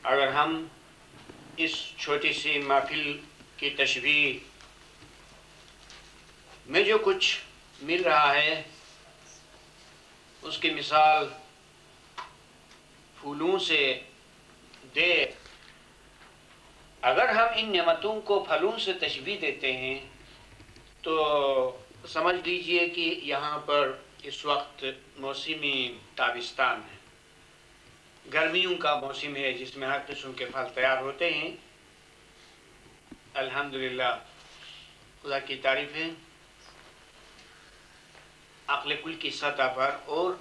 اگر ہم اس چھوٹی سی محفل کی تشبیہ میں جو کچھ مل رہا ہے اس کی مثال پھولوں سے دے، اگر ہم ان نعمتوں کو پھلوں سے تشبیہ دیتے ہیں تو سمجھ لیجئے کہ یہاں پر اس وقت موسمی تابستان ہے، گرمیوں کا موسم ہے جس میں ہر قسم کے پھل تیار ہوتے ہیں۔ الحمدللہ، خدا کی تعریف ہے، عقل کل کی سطح پر اور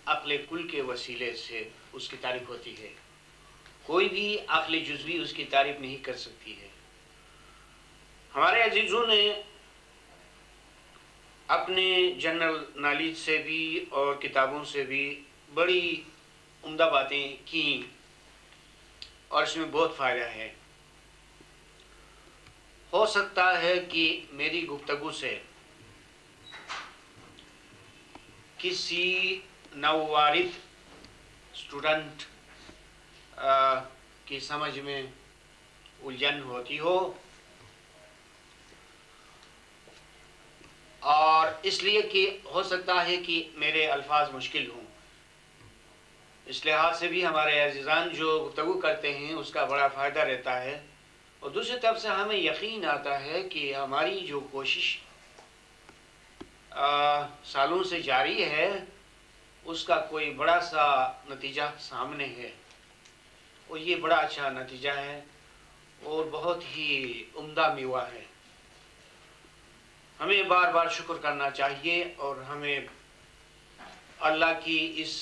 عقل کل کے وسیلے سے اس کی تعریف ہوتی ہے، کوئی بھی عقل جزوی اس کی تعریف نہیں کر سکتی ہے۔ ہمارے عزیزوں نے اپنے جنرل نالج سے بھی اور کتابوں سے بھی بڑی عمدہ باتیں کیں اور اس میں بہت فائدہ ہے۔ ہو سکتا ہے کہ میری گفتگو سے کسی نووارد اسٹوڈنٹ کی سمجھ میں الجھن ہوتی ہو، اور اس لیے کہ ہو سکتا ہے کہ میرے الفاظ مشکل ہوں، اس لحاظ سے بھی ہمارے عزیزان جو گفتگو کرتے ہیں اس کا بڑا فائدہ رہتا ہے، اور دوسری طرف سے ہمیں یقین آتا ہے کہ ہماری جو کوشش سالوں سے جاری ہے اس کا کوئی بڑا سا نتیجہ سامنے ہے، اور یہ بڑا اچھا نتیجہ ہے اور بہت ہی عمدہ میوہ ہے۔ ہمیں بار بار شکر کرنا چاہیے اور ہمیں اللہ کی اس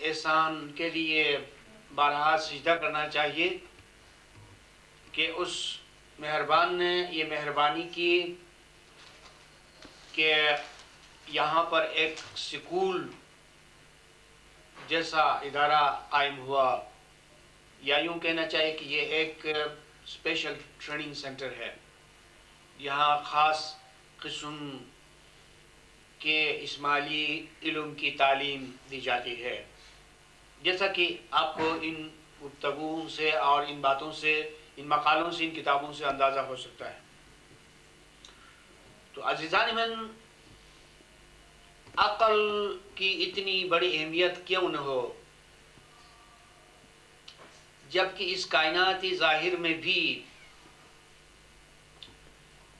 احسان کے لیے بارہا سجدہ کرنا چاہیے کہ اس مہربان نے یہ مہربانی کی کہ یہاں پر ایک سکول جیسا ادارہ قائم ہوا، یا یوں کہنا چاہیے کہ یہ ایک اسپیشل ٹریننگ سینٹر ہے، یہاں خاص قسم کے اسماعیلی علم کی تعلیم دی جاتی ہے، جیسا کہ آپ کو ان گفتگوؤں سے اور ان باتوں سے، ان مقالوں سے، ان کتابوں سے اندازہ ہو سکتا ہے۔ تو عزیزان من، عقل کی اتنی بڑی اہمیت کیوں نہ ہو جبکہ اس کائناتی ظاہر میں بھی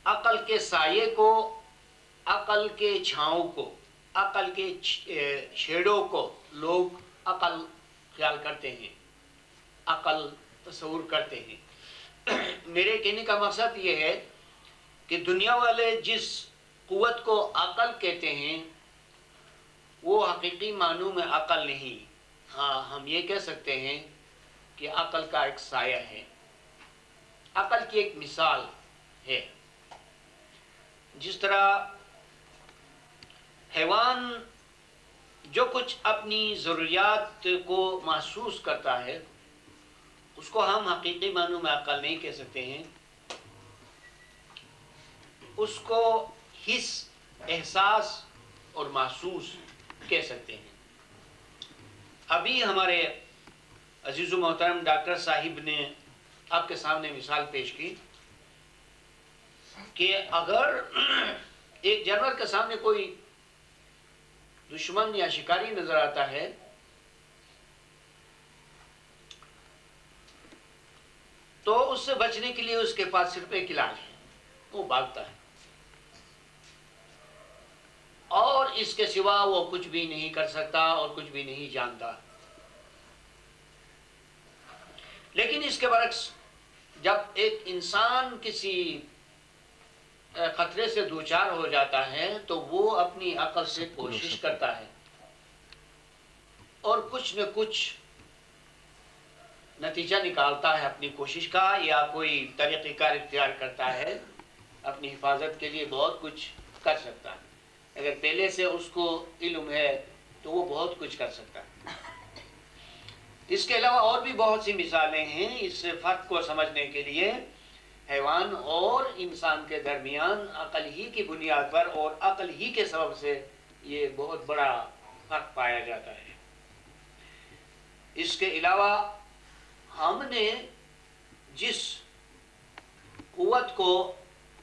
عقل کے سائے کو، عقل کے چھاؤں کو، عقل کے شیڈو کو لوگ عقل خیال کرتے ہیں، عقل تصور کرتے ہیں۔ میرے کہنے کا مقصد یہ ہے کہ دنیا والے جس قوت کو عقل کہتے ہیں وہ حقیقی معنوں میں عقل نہیں، ہاں ہم یہ کہہ سکتے ہیں کہ عقل کا ایک سایہ ہے، عقل کی ایک مثال ہے۔ جس طرح حیوان جو کچھ اپنی ضروریات کو محسوس کرتا ہے اس کو ہم حقیقی معنوں میں عقل نہیں کہہ سکتے ہیں، اس کو حس، احساس اور محسوس کہہ سکتے ہیں۔ ابھی ہمارے عزیز و محترم ڈاکٹر صاحب نے آپ کے سامنے مثال پیش کی کہ اگر ایک جانور کے سامنے کوئی دشمن یا شکاری نظر آتا ہے تو اس سے بچنے کے لیے اس کے پاس صرف ایک علاج ہے، وہ بھاگتا ہے، اور اس کے سوا وہ کچھ بھی نہیں کر سکتا اور کچھ بھی نہیں جانتا۔ لیکن اس کے برعکس جب ایک انسان کسی خطرے سے دوچار ہو جاتا ہے تو وہ اپنی عقل سے کوشش کرتا ہے اور کچھ نہ کچھ نتیجہ نکالتا ہے اپنی کوشش کا، یا کوئی طریقہ کار اختیار کرتا ہے، اپنی حفاظت کے لیے بہت کچھ کر سکتا ہے۔ اگر پہلے سے اس کو علم ہے تو وہ بہت کچھ کر سکتا ہے۔ اس کے علاوہ اور بھی بہت سی مثالیں ہیں اس فرق کو سمجھنے کے لیے۔ حیوان اور انسان کے درمیان عقل ہی کی بنیاد پر اور عقل ہی کے سبب سے یہ بہت بڑا فرق پایا جاتا ہے۔ اس کے علاوہ ہم نے جس قوت کو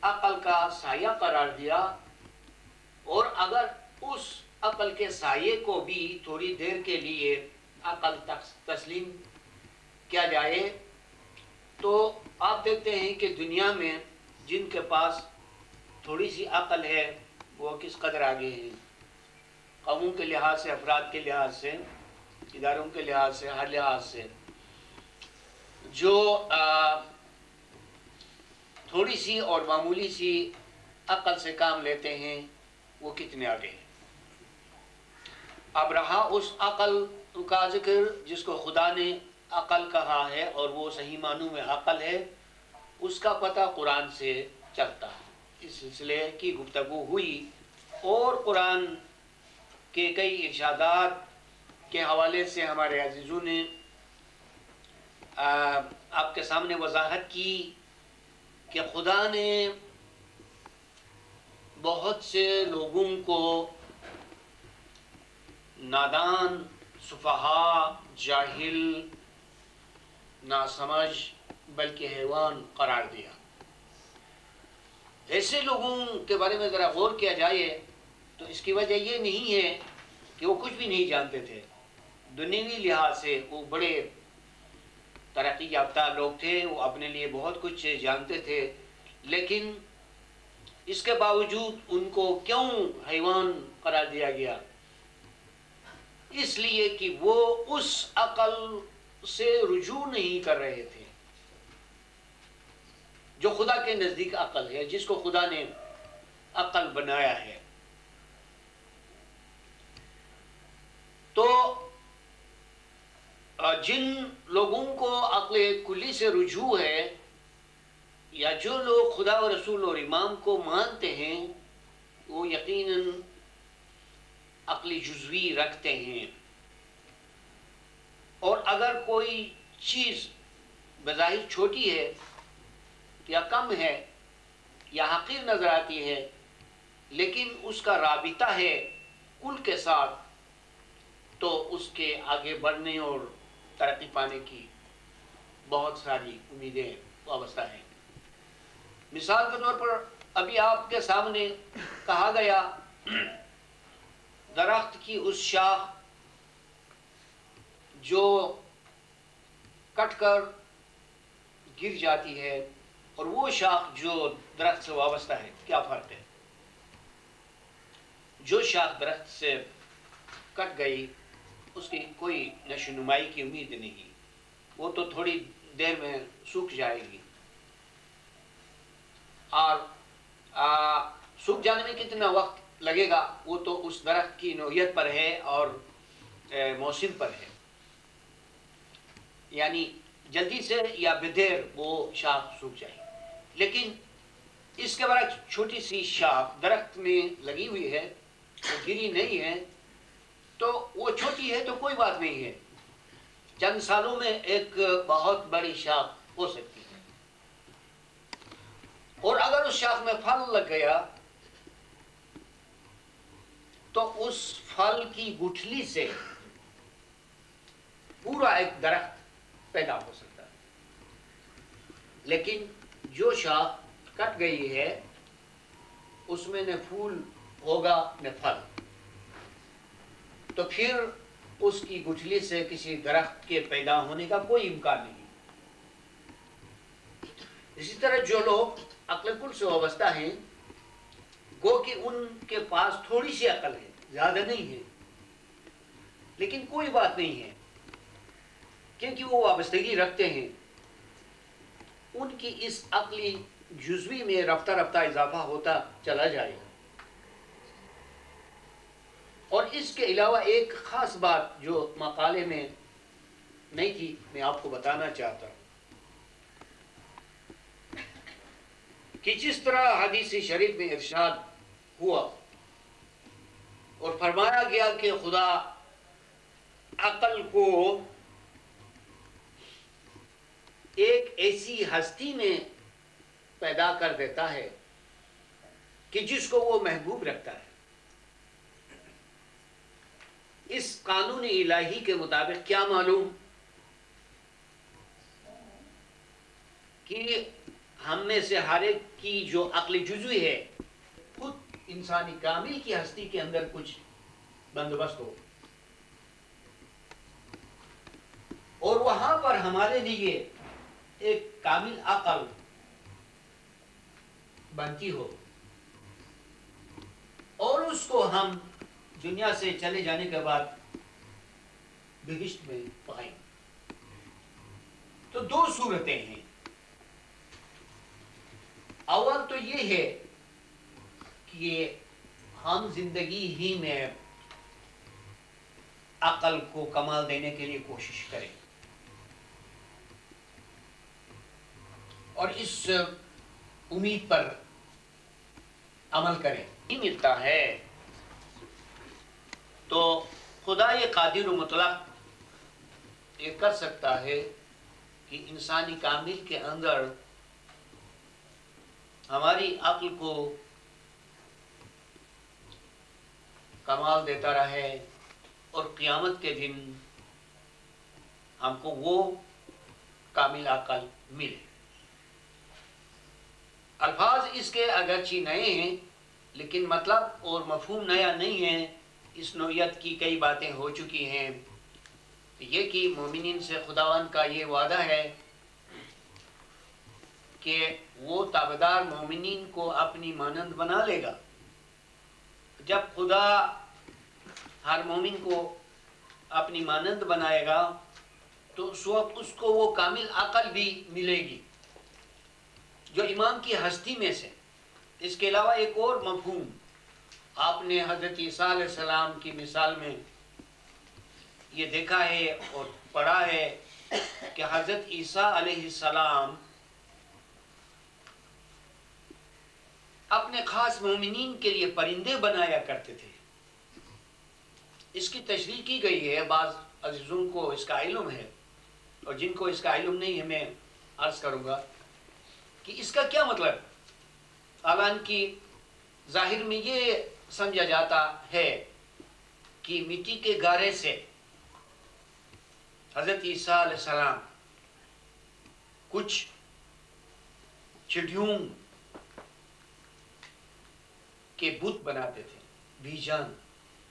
عقل کا سایہ قرار دیا، اور اگر اس عقل کے سائے کو بھی تھوڑی دیر کے لیے عقل تسلیم کیا جائے، تو آپ دیکھتے ہیں کہ دنیا میں جن کے پاس تھوڑی سی عقل ہے وہ کس قدر آگے ہیں، قوموں کے لحاظ سے، افراد کے لحاظ سے، اداروں کے لحاظ سے، ہر لحاظ سے۔ جو تھوڑی سی اور معمولی سی عقل سے کام لیتے ہیں وہ کتنے آگے ہیں۔ اب رہا اس عقل کا ذکر جس کو خدا نے عقل کہا ہے، اور وہ صحیح معنوں میں عقل ہے، اس کا پتہ قرآن سے چلتا ہے۔ اس سلسلے کی گفتگو ہوئی، اور قرآن کے کئی ارشادات کے حوالے سے ہمارے عزیزوں نے آپ کے سامنے وضاحت کی کہ خدا نے بہت سے لوگوں کو نادان، سفہا، جاہل، ناسمجھ، بلکہ حیوان قرار دیا۔ ایسے لوگوں کے بارے میں ذرا غور کیا جائے تو اس کی وجہ یہ نہیں ہے کہ وہ کچھ بھی نہیں جانتے تھے، دنیوی لحاظ سے وہ بڑے ترقی یافتہ لوگ تھے، وہ اپنے لیے بہت کچھ جانتے تھے، لیکن اس کے باوجود ان کو کیوں حیوان قرار دیا گیا؟ اس لیے کہ وہ اس عقل سے رجوع نہیں کر رہے تھے جو خدا کے نزدیک عقل ہے، جس کو خدا نے عقل بنایا ہے۔ تو جن لوگوں کو عقل کلی سے رجوع ہے، یا جو لوگ خدا و رسول اور امام کو مانتے ہیں، وہ یقیناً عقلی جزوی رکھتے ہیں، اور اگر کوئی چیز بظاہر چھوٹی ہے یا کم ہے یا حقیر نظر آتی ہے، لیکن اس کا رابطہ ہے کل کے ساتھ، تو اس کے آگے بڑھنے اور ترقی پانے کی بہت ساری امیدیں وابستہ ہیں۔ مثال کے طور پر ابھی آپ کے سامنے کہا گیا درخت کی اس شاخ جو کٹ کر گر جاتی ہے اور وہ شاخ جو درخت سے وابستہ ہے، کیا فرق ہے؟ جو شاخ درخت سے کٹ گئی اس کی کوئی نشو نمائی کی امید نہیں، وہ تو تھوڑی دیر میں سوکھ جائے گی، اور سوکھ جانے میں کتنا وقت لگے گا وہ تو اس درخت کی نوعیت پر ہے اور موسم پر ہے، یعنی جلدی سے یا بدیر وہ شاخ سوکھ جائے گی۔ لیکن اس کے برعکس چھوٹی سی شاخ درخت میں لگی ہوئی ہے، وہ گری نہیں ہے، تو وہ چھوٹی ہے تو کوئی بات نہیں ہے، چند سالوں میں ایک بہت بڑی شاخ ہو سکتی ہے، اور اگر اس شاخ میں پھل لگ گیا تو اس پھل کی گٹھلی سے پورا ایک درخت پیدا ہو سکتا ہے۔ لیکن جو شاخ کٹ گئی ہے اس میں نہ پھول ہوگا نہ پھل، تو پھر اس کی گٹھلی سے کسی درخت کے پیدا ہونے کا کوئی امکان نہیں۔ اسی طرح جو لوگ عقل کل سے وابستہ ہیں، گو کہ ان کے پاس تھوڑی سی عقل ہے، زیادہ نہیں ہے، لیکن کوئی بات نہیں ہے، کیونکہ وہ وابستگی رکھتے ہیں، ان کی اس عقلی جزوی میں رفتہ رفتہ اضافہ ہوتا چلا جائے گا۔ اور اس کے علاوہ ایک خاص بات جو مقالے میں نہیں تھی، میں آپ کو بتانا چاہتا ہوں کہ جس طرح حدیث شریف میں ارشاد ہوا اور فرمایا گیا کہ خدا عقل کو ایک ایسی ہستی میں پیدا کر دیتا ہے کہ جس کو وہ محبوب رکھتا ہے۔ اس قانون الہی کے مطابق کیا معلوم کہ ہم میں سے ہر ایک کی جو عقل جزوی ہے خود انسانی کامل کی ہستی کے اندر کچھ بندوبست ہو، اور وہاں پر ہمارے لیے ایک کامل عقل بنتی ہو، اور اس کو ہم دنیا سے چلے جانے کے بعد بہشت میں پائیں۔ تو دو صورتیں ہیں، اول تو یہ ہے کہ ہم زندگی ہی میں عقل کو کمال دینے کے لیے کوشش کریں اور اس امید پر عمل کریں۔ نہیں ملتا ہے تو خدا یہ قادر و مطلق یہ کر سکتا ہے کہ انسانی کامل کے اندر ہماری عقل کو کمال دیتا رہے اور قیامت کے دن ہم کو وہ کامل عقل ملے۔ الفاظ اس کے اگرچہ نئے ہیں لیکن مطلب اور مفہوم نیا نہیں ہے، اس نوعیت کی کئی باتیں ہو چکی ہیں۔ یہ کہ مومنین سے خداوند کا یہ وعدہ ہے کہ وہ تابعدار مومنین کو اپنی مانند بنا لے گا۔ جب خدا ہر مومن کو اپنی مانند بنائے گا تو اس وقت اس کو وہ کامل عقل بھی ملے گی جو امام کی ہستی میں سے۔ اس کے علاوہ ایک اور مفہوم آپ نے حضرت عیسیٰ علیہ السلام کی مثال میں یہ دیکھا ہے اور پڑھا ہے کہ حضرت عیسیٰ علیہ السلام اپنے خاص مومنین کے لیے پرندے بنایا کرتے تھے۔ اس کی تشریح کی گئی ہے، بعض عزیزوں کو اس کا علم ہے اور جن کو اس کا علم نہیں ہے میں عرض کروں گا کہ اس کا کیا مطلب۔ حالانکہ ظاہر میں یہ سمجھا جاتا ہے کہ مٹی کے گارے سے حضرت عیسیٰ علیہ السلام کچھ چڑیوں کے بت بناتے تھے، بیجان،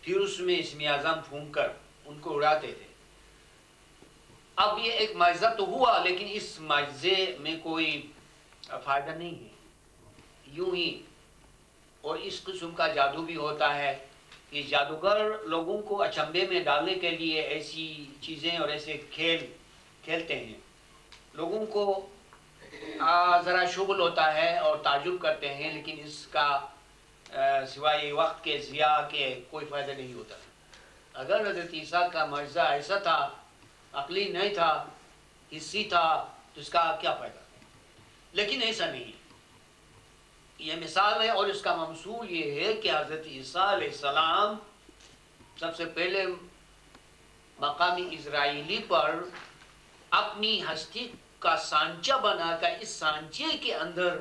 پھر اس میں اسم اعظم پھونک کر ان کو اڑاتے تھے۔ اب یہ ایک معجزہ تو ہوا لیکن اس معجزے میں کوئی فائدہ نہیں ہے، یوں ہی۔ اور اس قسم کا جادو بھی ہوتا ہے کہ جادوگر لوگوں کو اچنبے میں ڈالنے کے لیے ایسی چیزیں اور ایسے کھیل کھیلتے ہیں، لوگوں کو ذرا شغل ہوتا ہے اور تعجب کرتے ہیں، لیکن اس کا سوائے وقت کے ضیاع کے کوئی فائدہ نہیں ہوتا۔ اگر حضرت عیسیٰ کا معجزہ ایسا تھا، عقلی نہیں تھا، حصی تھا، تو اس کا کیا فائدہ؟ لیکن ایسا نہیں، یہ مثال ہے اور اس کا ممثول یہ ہے کہ حضرت عیسیٰ علیہ السلام سب سے پہلے مقامی اسرائیلی پر اپنی ہستی کا سانچہ بنا کر اس سانچے کے اندر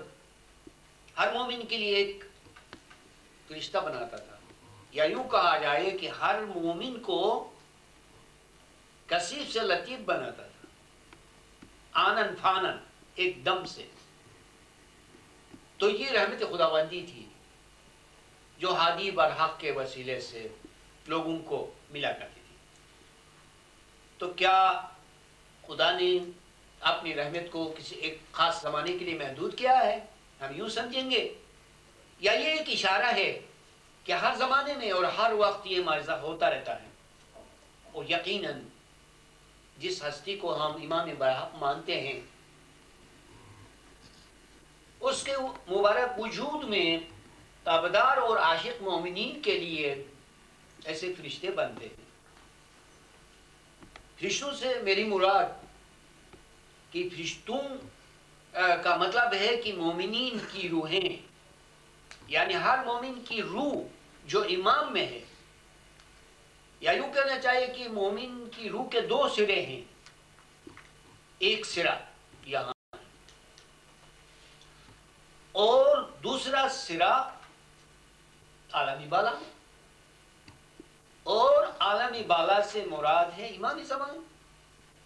ہر مومن کے لیے ایک رشتہ بناتا تھا، یا یوں کہا جائے کہ ہر مومن کو کثیف سے لطیف بناتا تھا، آنن فانن، ایک دم سے۔ تو یہ رحمت خداوندی تھی جو ہادی برحق کے وسیلے سے لوگوں کو ملا کرتی تھی۔ تو کیا خدا نے اپنی رحمت کو کسی ایک خاص زمانے کے لیے محدود کیا ہے؟ ہم یوں سمجھیں گے، یا یہ ایک اشارہ ہے کہ ہر زمانے میں اور ہر وقت یہ معجزہ ہوتا رہتا ہے، اور یقیناً جس ہستی کو ہم امام برحق مانتے ہیں اس کے مبارک وجود میں تابعدار اور عاشق مومنین کے لیے ایسے فرشتے بنتے ہیں۔ فرشتوں سے میری مراد کہ فرشتوں کا مطلب ہے کہ مومنین کی روحیں، یعنی ہر مومن کی روح جو امام میں ہے، یا یوں کہنا چاہیے کہ مومن کی روح کے دو سرے ہیں، ایک سرا یہاں اور دوسرا سرا عالمی بالا، اور عالمی بالا سے مراد ہے امام زمان،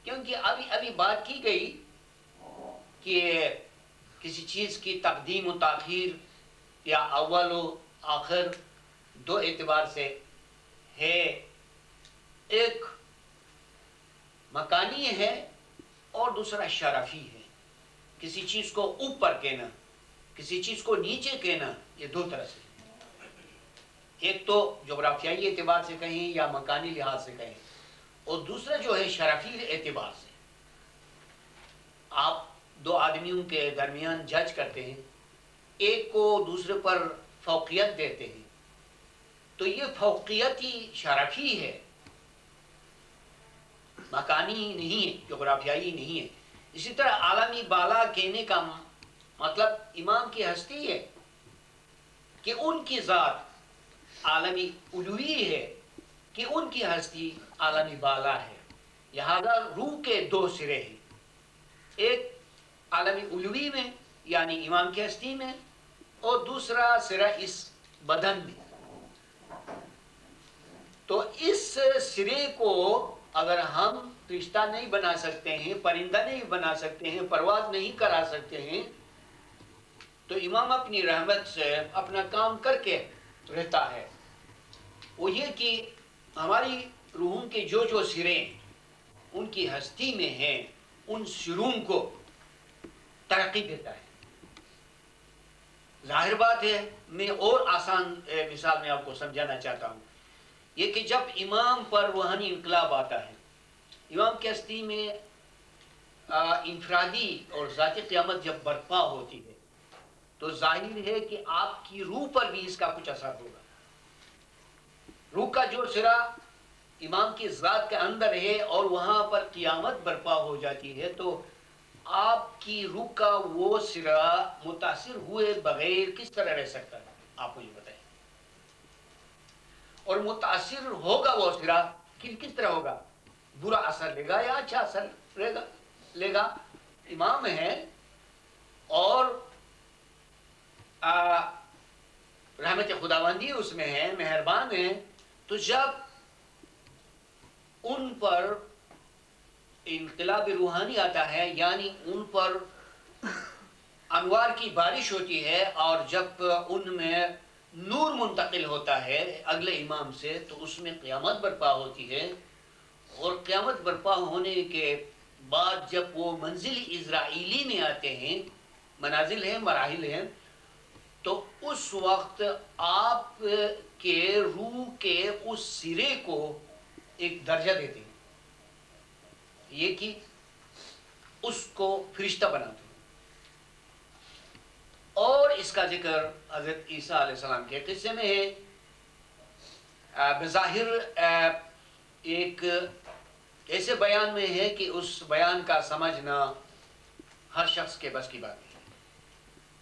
کیونکہ ابھی بات کی گئی کہ کسی چیز کی تقدیم و تاخیر یا اول و آخر دو اعتبار سے ہے، ایک مکانی ہے اور دوسرا شرفی ہے۔ کسی چیز کو اوپر کہنا، کسی چیز کو نیچے کہنا، یہ دو طرح سے، ایک تو جغرافیائی اعتبار سے کہیں یا مکانی لحاظ سے کہیں، اور دوسرا جو ہے شرفی اعتبار سے۔ آپ دو آدمیوں کے درمیان جج کرتے ہیں، ایک کو دوسرے پر فوقیت دیتے ہیں، تو یہ فوقیت ہی شرفی ہے، مکانی نہیں ہے، جغرافیائی نہیں ہے۔ اسی طرح عالمی بالا کہنے کا مطلب امام کی ہستی ہے کہ ان کی ذات عالمی علوی ہے، کہ ان کی ہستی عالمی بالا ہے۔ لہذا روح کے دو سرے ہیں، ایک عالمی علوی میں یعنی امام کی ہستی میں، اور دوسرا سرا اس بدن میں۔ تو اس سرے کو اگر ہم رشتہ نہیں بنا سکتے ہیں، پرندہ نہیں بنا سکتے ہیں، پرواز نہیں کرا سکتے ہیں، تو امام اپنی رحمت سے اپنا کام کر کے رہتا ہے۔ وہ یہ کہ ہماری روحوں کے جو سرے ان کی ہستی میں ہیں، ان سروں کو ترقی دیتا ہے۔ ظاہر بات ہے، میں اور آسان مثال میں آپ کو سمجھانا چاہتا ہوں، یہ کہ جب امام پر روحانی انقلاب آتا ہے، امام کی ہستی میں انفرادی اور ذاتی قیامت جب برپا ہوتی ہے، تو ظاہر ہے کہ آپ کی روح پر بھی اس کا کچھ اثر ہوگا۔ روح کا جو سرا امام کی ذات کے اندر ہے اور وہاں پر قیامت برپا ہو جاتی ہے، تو آپ کی روح کا وہ سرا متاثر ہوئے بغیر کس طرح رہ سکتا ہے؟ آپ مجھے بتائیں۔ اور متاثر ہوگا وہ سرا کس طرح ہوگا؟ برا اثر لے گا یا اچھا اثر لے گا؟ امام ہے اور رحمت خداوندی اس میں ہے، مہربان ہے، تو جب ان پر انقلاب روحانی آتا ہے، یعنی ان پر انوار کی بارش ہوتی ہے، اور جب ان میں نور منتقل ہوتا ہے اگلے امام سے، تو اس میں قیامت برپا ہوتی ہے۔ اور قیامت برپا ہونے کے بعد جب وہ منزل اسرائیلی میں آتے ہیں، منازل ہیں، مراحل ہیں، تو اس وقت آپ کے روح کے اس سرے کو ایک درجہ دیتے ہیں، یہ کہ اس کو فرشتہ بناتے ہیں۔ اور اس کا ذکر حضرت عیسیٰ علیہ السلام کے قصے میں ہے۔ بظاہر ایک ایسے بیان میں ہے کہ اس بیان کا سمجھنا ہر شخص کے بس کی بات نہیں ہے۔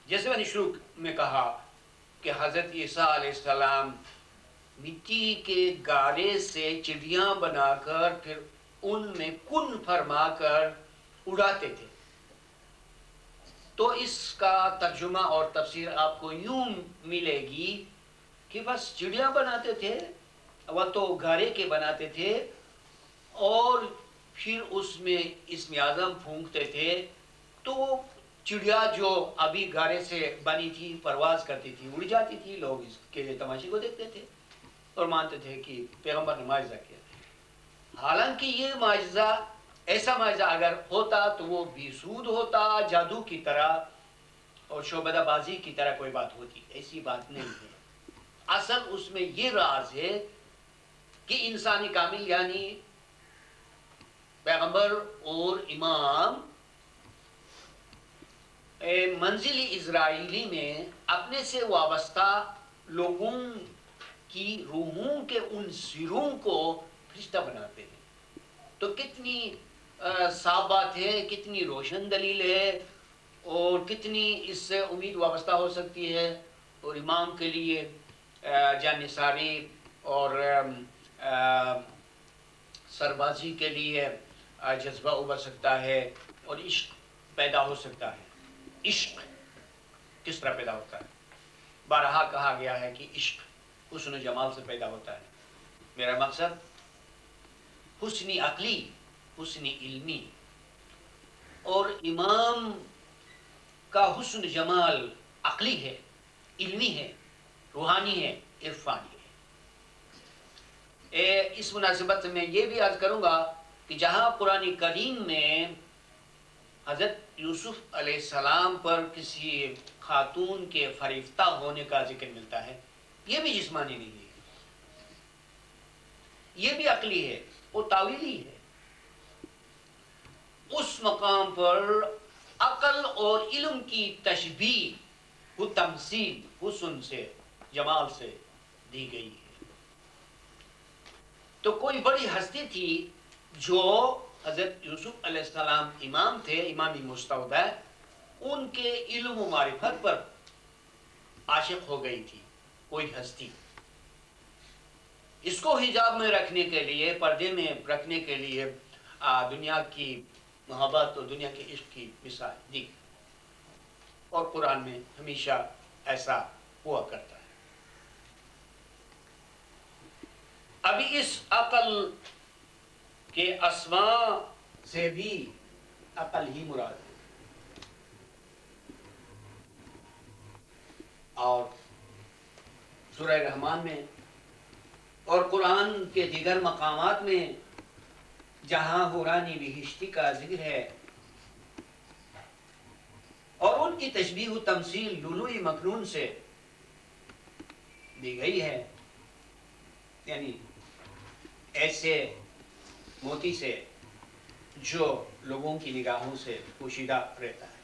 جیسے میں نے شروع میں کہا کہ حضرت عیسیٰ علیہ السلام مٹی کے گارے سے چڑیاں بنا کر پھر ان میں کن فرما کر اڑاتے تھے، تو اس کا ترجمہ اور تفسیر آپ کو یوں ملے گی کہ بس چڑیاں بناتے تھے، وہ تو گارے کے بناتے تھے، اور پھر اس میں اسم اعظم پھونکتے تھے، تو چڑیا جو ابھی گارے سے بنی تھی پرواز کرتی تھی، اڑ جاتی تھی، لوگ اس کے تماشے کو دیکھتے تھے اور مانتے تھے کہ پیغمبر نے معجزہ کیا۔ حالانکہ یہ معجزہ، ایسا معجزہ اگر ہوتا تو وہ بھی سود ہوتا، جادو کی طرح اور شعبدہ بازی کی طرح کوئی بات ہوتی، ایسی بات نہیں ہے۔ اصل اس میں یہ راز ہے کہ انسانی کامل یعنی پیغمبر اور امام منزل اسرائیلی میں اپنے سے وابستہ لوگوں کی روحوں کے ان سروں کو فرشتہ بناتے ہیں۔ تو کتنی صاف بات ہے، کتنی روشن دلیل ہے، اور کتنی اس سے امید وابستہ ہو سکتی ہے، اور امام کے لیے جانثاری اور سربازی کے لیے جذبہ ابھر سکتا ہے، اور عشق پیدا ہو سکتا ہے۔ عشق کس طرح پیدا ہوتا ہے؟ بارہا کہا گیا ہے کہ عشق حسن و جمال سے پیدا ہوتا ہے۔ میرا مقصد حسن عقلی، حسن علمی، اور امام کا حسن جمال عقلی ہے، علمی ہے، روحانی ہے، عرفانی ہے۔ اس مناسبت میں یہ بھی عرض کروں گا کہ جہاں قرآن کریم میں حضرت یوسف علیہ السلام پر کسی خاتون کے فریفتہ ہونے کا ذکر ملتا ہے، یہ بھی جسمانی نہیں ہے، یہ بھی عقلی ہے، وہ تاویلی ہے۔ اس مقام پر عقل اور علم کی تشبیہ و تمثیل حسن سے، جمال سے دی گئی ہے۔ تو کوئی بڑی ہستی تھی جو حضرت یوسف علیہ السلام امام تھے، امامی مستودع، ان کے علم و معرفت پر عاشق ہو گئی تھی کوئی ہستی۔ اس کو حجاب میں رکھنے کے لیے، پردے میں رکھنے کے لیے دنیا کی محبت اور دنیا کے عشق کی مثال دی، اور قرآن میں ہمیشہ ایسا ہوا کرتا ہے۔ ابھی اس عقل کے اسماء سے بھی عقل ہی مراد ہے، اور سورہ رحمان میں اور قرآن کے دیگر مقامات میں جہاں حورانی بہشتی کا ذکر ہے اور ان کی تشبیہ و تمثیل لؤلؤ مکنون سے دی گئی ہے، یعنی ایسے موتی سے جو لوگوں کی نگاہوں سے پوشیدہ رہتا ہے،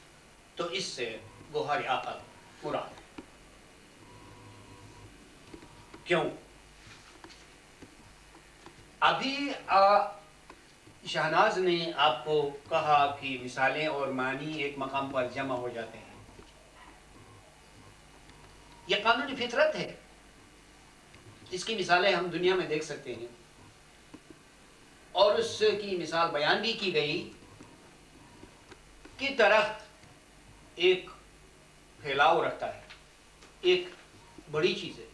تو اس سے گوہر عقل مراد ہے۔ کیوں؟ ابھی شہناز نے آپ کو کہا کہ مثالیں اور معنی ایک مقام پر جمع ہو جاتے ہیں، یہ قانونی فطرت ہے۔ اس کی مثالیں ہم دنیا میں دیکھ سکتے ہیں، اور اس کی مثال بیان بھی کی گئی کہ درخت ایک پھیلاؤ رکھتا ہے، ایک بڑی چیز ہے۔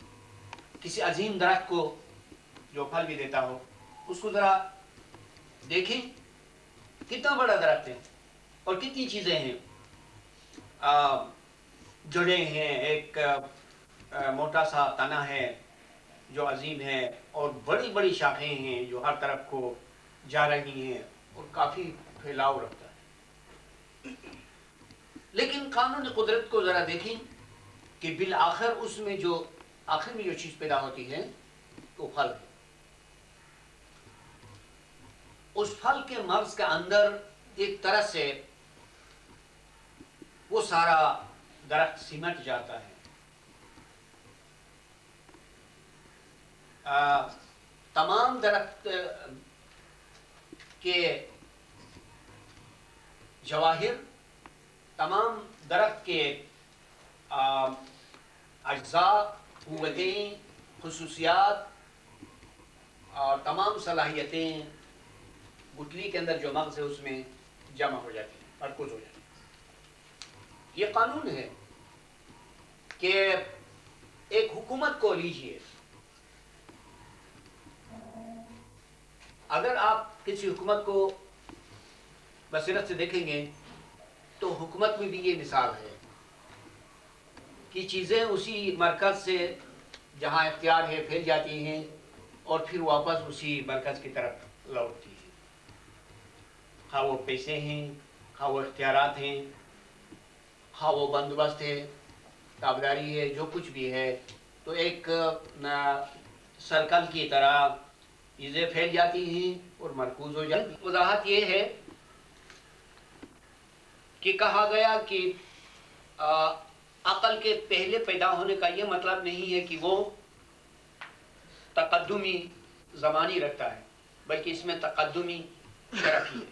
کسی عظیم درخت کو جو پھل بھی دیتا ہو، اس کو ذرا دیکھیں کتنا بڑا درخت ہے اور کتنی چیزیں ہیں، جڑیں ہیں، ایک موٹا سا تنا ہے جو عظیم ہے، اور بڑی بڑی شاخیں ہیں جو ہر طرف کو جا رہی ہیں، اور کافی پھیلاؤ رکھتا ہے۔ لیکن قانون قدرت کو ذرا دیکھیں کہ بالآخر اس میں جو آخر میں جو چیز پیدا ہوتی ہے وہ پھل ہے۔ اس پھل کے مغز کے اندر ایک طرح سے وہ سارا درخت سمٹ جاتا ہے۔ تمام درخت کے جواہر، تمام درخت کے اجزاء، قوتیں، خصوصیات اور تمام صلاحیتیں گٹلی کے اندر جو مغز ہے اس میں جمع ہو جاتی ہیں، مرکوز ہو جاتی ہیں۔ یہ قانون ہے کہ ایک حکومت کو لیجئے، اگر آپ کسی حکومت کو بصیرت سے دیکھیں گے تو حکومت میں بھی یہ مثال ہے کہ چیزیں اسی مرکز سے جہاں اختیار ہے پھیل جاتی ہیں اور پھر واپس اسی مرکز کی طرف لوٹتی ہیں، خواہ وہ پیسے ہیں، خواہ وہ اختیارات ہیں، خواہ وہ بندوبست ہے، تابعداری ہے، جو کچھ بھی ہے، تو ایک سرکل کی طرح چیزیں پھیل جاتی ہیں اور مرکوز ہو جاتی ہیں۔ وضاحت یہ ہے کہ کہا گیا کہ عقل کے پہلے پیدا ہونے کا یہ مطلب نہیں ہے کہ وہ تقدمی زمانی رکھتا ہے، بلکہ اس میں تقدمی شرفی ہے۔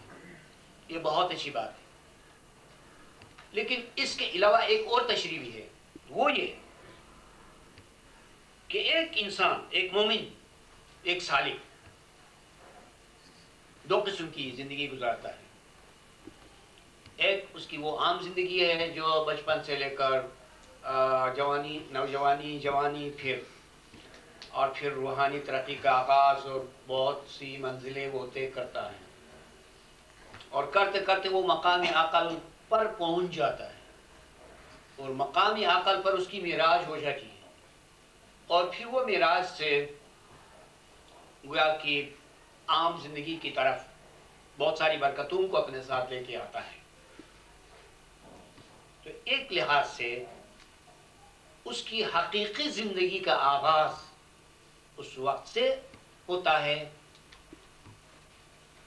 یہ بہت اچھی بات ہے، لیکن اس کے علاوہ ایک اور تشریح بھی ہے، وہ یہ کہ ایک انسان، ایک مومن، ایک صالح دو قسم کی زندگی گزارتا ہے۔ ایک اس کی وہ عام زندگی ہے جو بچپن سے لے کر جوانی، نوجوانی، جوانی، پھر روحانی ترقی کا آغاز اور بہت سی منزلیں وہ طے کرتا ہے، اور کرتے کرتے وہ مقام عقل پر پہنچ جاتا ہے۔ اور مقامی عقل پر اس کی معراج ہو جاتی ہے، اور پھر وہ معراج سے گویا کہ عام زندگی کی طرف بہت ساری برکتوں کو اپنے ساتھ لے کے آتا ہے۔ تو ایک لحاظ سے اس کی حقیقی زندگی کا آغاز اس وقت سے ہوتا ہے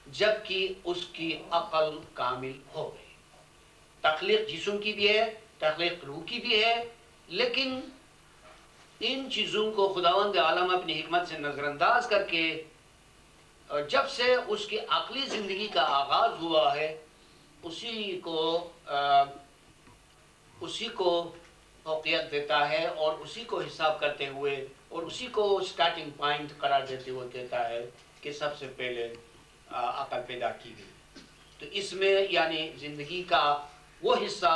جب کہ اس کی عقل کامل ہو گئی۔ تخلیق جسم کی بھی ہے، تخلیق روح کی بھی ہے، لیکن ان چیزوں کو خداوند عالم اپنی حکمت سے نظر انداز کر کے جب سے اس کی عقلی زندگی کا آغاز ہوا ہے اسی کو فوقیت دیتا ہے، اور اسی کو حساب کرتے ہوئے اور اسی کو سٹارٹنگ پوائنٹ قرار دیتے ہوئے کہتا ہے کہ سب سے پہلے عقل پیدا کی گئی۔ تو اس میں یعنی زندگی کا وہ حصہ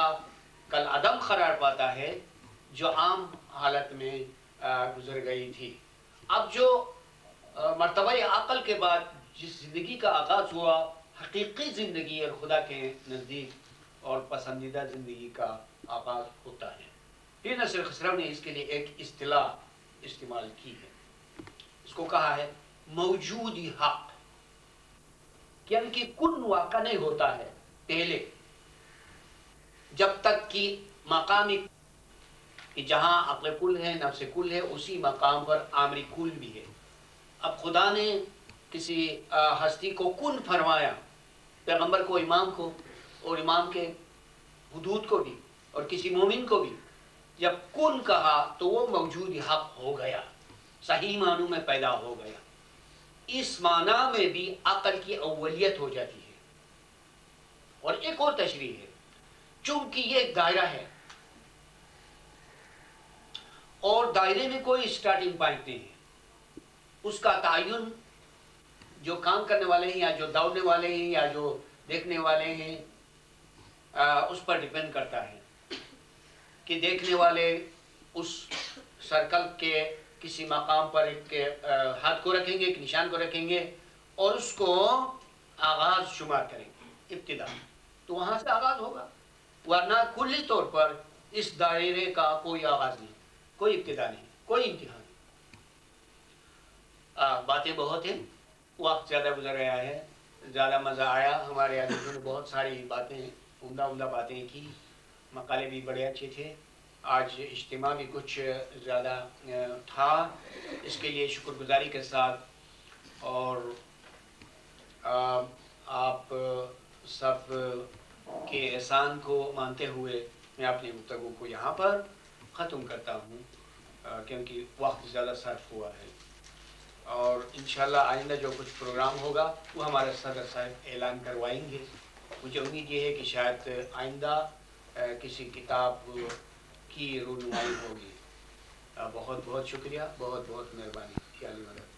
کل عدم قرار پاتا ہے جو عام حالت میں گزر گئی تھی۔ اب جو مرتبہ عقل کے بعد جس زندگی کا آغاز ہوا، حقیقی زندگی اور خدا کے نزدیک اور پسندیدہ زندگی کا آغاز ہوتا ہے۔ پھر نصر خسرو نے اس کے لیے ایک اصطلاح استعمال کی ہے، اس کو کہا ہے موجودی حق، یعنی کہ کن واقع نہیں ہوتا ہے پہلے جب تک کہ مقامی کہ جہاں عقل کل ہے، نفس کل ہے، اسی مقام پر آمری کل بھی ہے۔ اب خدا نے کسی ہستی کو کن فرمایا، پیغمبر کو، امام کو، اور امام کے حدود کو بھی، اور کسی مومن کو بھی جب کن کہا تو وہ موجود حق ہو گیا، صحیح معنوں میں پیدا ہو گیا۔ اس معنی میں بھی عقل کی اولیت ہو جاتی ہے۔ اور ایک اور تشریح ہے، چونکہ یہ ایک دائرہ ہے اور دائرے میں کوئی سٹارٹنگ پوائنٹ نہیں ہے، اس کا تعین جو کام کرنے والے ہیں یا جو دوڑنے والے ہیں یا جو دیکھنے والے ہیں اس پر ڈیپینڈ کرتا ہے کہ دیکھنے والے اس سرکل کے کسی مقام پر ایک ہاتھ کو رکھیں گے، ایک نشان کو رکھیں گے اور اس کو آغاز شمار کریں گے، ابتدا، تو وہاں سے آغاز ہوگا، ورنہ کلی طور پر اس دائرے کا کوئی آغاز نہیں، کوئی ابتدا نہیں، کوئی انتہا نہیں۔ باتیں بہت ہیں، وقت زیادہ گزر گیا ہے، زیادہ مزہ آیا، ہمارے عزیزوں نے بہت ساری باتیں، عمدہ باتیں کی، مقالے بھی بڑے اچھے تھے۔ آج اجتماع بھی کچھ زیادہ تھا، اس کے لیے شکر گزاری کے ساتھ اور آپ سب کے احسان کو مانتے ہوئے میں اپنی گفتگو کو یہاں پر ختم کرتا ہوں، کیونکہ وقت زیادہ صرف ہوا ہے، اور انشاءاللہ آئندہ جو کچھ پروگرام ہوگا وہ ہمارے صدر صاحب اعلان کروائیں گے۔ مجھے امید یہ ہے کہ شاید آئندہ کسی کتاب کی رونمائی ہوگی۔ بہت بہت شکریہ، بہت بہت مہربانی، خیال مدد۔